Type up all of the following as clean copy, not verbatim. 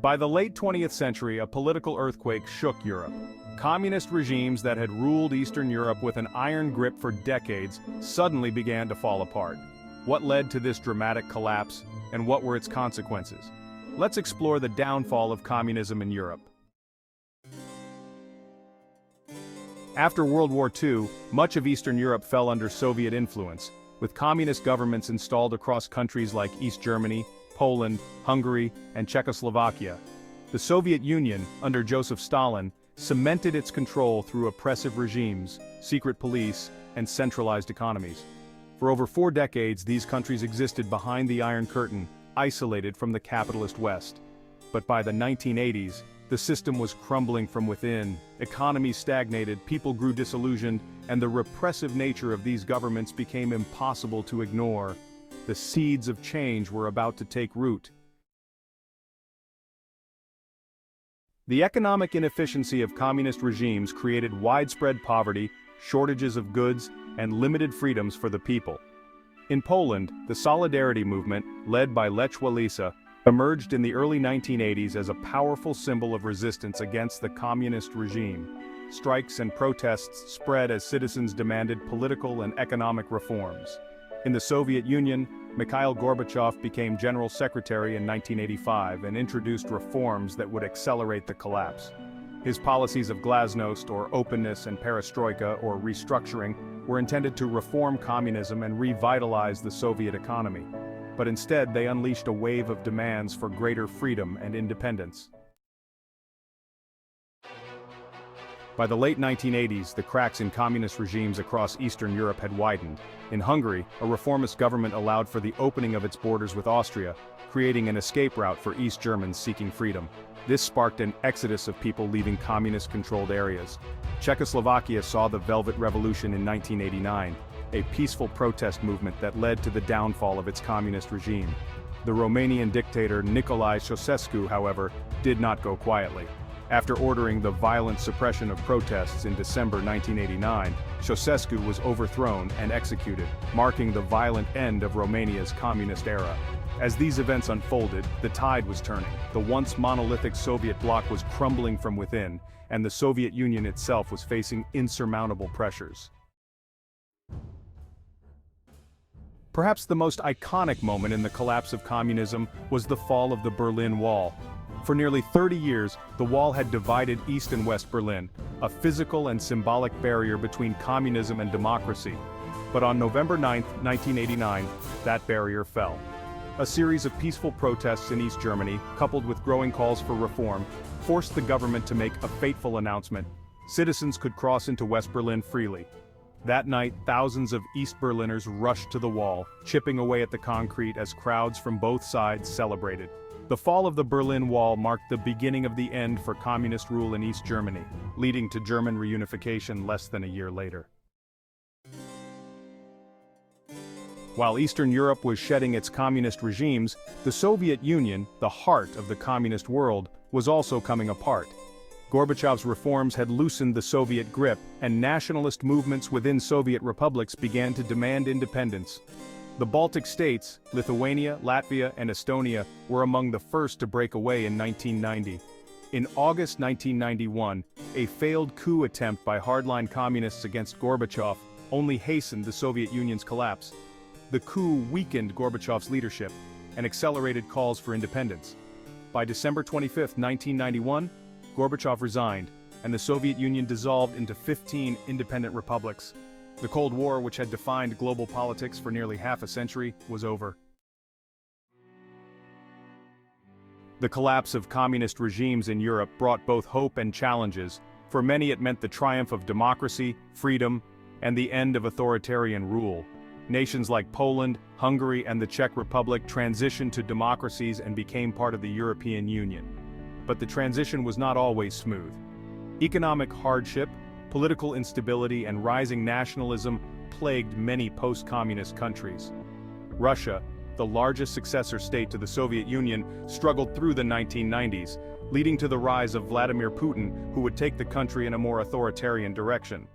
By the late 20th century, a political earthquake shook Europe. Communist regimes that had ruled Eastern Europe with an iron grip for decades suddenly began to fall apart. What led to this dramatic collapse, and what were its consequences? Let's explore the downfall of communism in Europe. After World War II, much of Eastern Europe fell under Soviet influence, with communist governments installed across countries like East Germany, Poland, Hungary, and Czechoslovakia. The Soviet Union, under Joseph Stalin, cemented its control through oppressive regimes, secret police, and centralized economies. For over 4 decades, these countries existed behind the Iron Curtain, isolated from the capitalist West. But by the 1980s, the system was crumbling from within, economies stagnated, people grew disillusioned, and the repressive nature of these governments became impossible to ignore. The seeds of change were about to take root. The economic inefficiency of communist regimes created widespread poverty, shortages of goods, and limited freedoms for the people. In Poland, the Solidarity movement, led by Lech Walesa, emerged in the early 1980s as a powerful symbol of resistance against the communist regime. Strikes and protests spread as citizens demanded political and economic reforms. In the Soviet Union, Mikhail Gorbachev became General Secretary in 1985 and introduced reforms that would accelerate the collapse. His policies of glasnost, or openness, and perestroika, or restructuring, were intended to reform communism and revitalize the Soviet economy. But instead, they unleashed a wave of demands for greater freedom and independence. By the late 1980s, the cracks in communist regimes across Eastern Europe had widened. In Hungary, a reformist government allowed for the opening of its borders with Austria, creating an escape route for East Germans seeking freedom. This sparked an exodus of people leaving communist-controlled areas. Czechoslovakia saw the Velvet Revolution in 1989, a peaceful protest movement that led to the downfall of its communist regime. The Romanian dictator Nicolae Ceausescu, however, did not go quietly. After ordering the violent suppression of protests in December 1989, Ceausescu was overthrown and executed, marking the violent end of Romania's communist era. As these events unfolded, the tide was turning. The once monolithic Soviet bloc was crumbling from within, and the Soviet Union itself was facing insurmountable pressures. Perhaps the most iconic moment in the collapse of communism was the fall of the Berlin Wall. For nearly 30 years, the wall had divided East and West Berlin, a physical and symbolic barrier between communism and democracy. But on November 9, 1989, that barrier fell. A series of peaceful protests in East Germany, coupled with growing calls for reform, forced the government to make a fateful announcement. Citizens could cross into West Berlin freely. That night, thousands of East Berliners rushed to the wall, chipping away at the concrete as crowds from both sides celebrated. The fall of the Berlin Wall marked the beginning of the end for communist rule in East Germany, leading to German reunification less than a year later. While Eastern Europe was shedding its communist regimes, the Soviet Union, the heart of the communist world, was also coming apart. Gorbachev's reforms had loosened the Soviet grip, and nationalist movements within Soviet republics began to demand independence. The Baltic states, Lithuania, Latvia, and Estonia, were among the first to break away in 1990. In August 1991, a failed coup attempt by hardline communists against Gorbachev only hastened the Soviet Union's collapse. The coup weakened Gorbachev's leadership and accelerated calls for independence. By December 25, 1991, Gorbachev resigned, and the Soviet Union dissolved into 15 independent republics. The Cold War, which had defined global politics for nearly half a century, was over. The collapse of communist regimes in Europe brought both hope and challenges. For many, it meant the triumph of democracy, freedom, and the end of authoritarian rule. Nations like Poland, Hungary, and the Czech Republic transitioned to democracies and became part of the European Union. But the transition was not always smooth. Economic hardship, political instability, and rising nationalism plagued many post-communist countries. Russia, the largest successor state to the Soviet Union, struggled through the 1990s, leading to the rise of Vladimir Putin, who would take the country in a more authoritarian direction.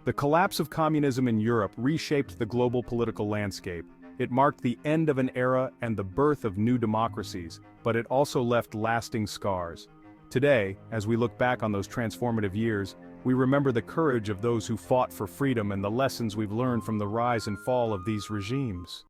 The collapse of communism in Europe reshaped the global political landscape. It marked the end of an era and the birth of new democracies, but it also left lasting scars. Today, as we look back on those transformative years, we remember the courage of those who fought for freedom and the lessons we've learned from the rise and fall of these regimes.